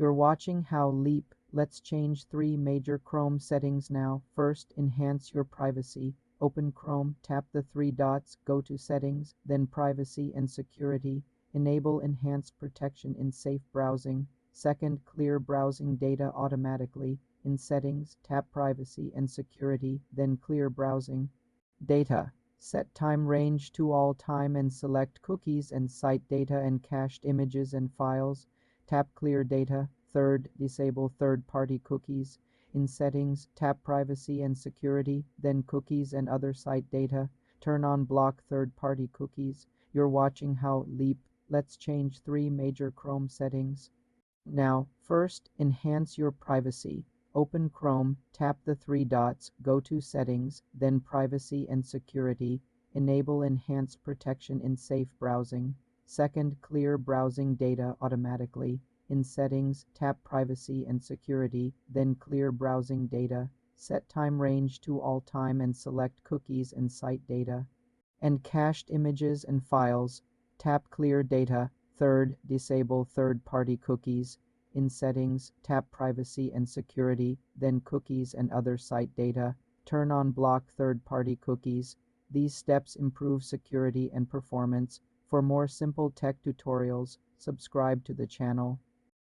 You're watching how Leap lets change three major Chrome settings now. First, enhance your privacy. Open Chrome, tap the three dots, go to Settings, then Privacy and Security. Enable Enhanced Protection in safe browsing. Second, clear browsing data automatically. In Settings, tap Privacy and Security, then Clear Browsing. Data. Set time range to all time and select cookies and site data and cached images and files. Tap Clear Data. Third, disable third-party cookies. In Settings, tap Privacy and Security, then Cookies and other site data. Turn on Block third-party cookies. You're watching how Leap lets change three major Chrome settings. Now, first, enhance your privacy. Open Chrome, tap the three dots, go to Settings, then Privacy and Security. Enable Enhanced Protection in safe browsing. Second, clear browsing data automatically. In Settings, tap Privacy and Security, then Clear Browsing Data. Set time range to all time and select cookies and site data. And cached images and files, tap Clear Data. Third, disable third-party cookies. In Settings, tap Privacy and Security, then Cookies and other site data. Turn on Block third-party cookies. These steps improve security and performance. For more simple tech tutorials, subscribe to the channel.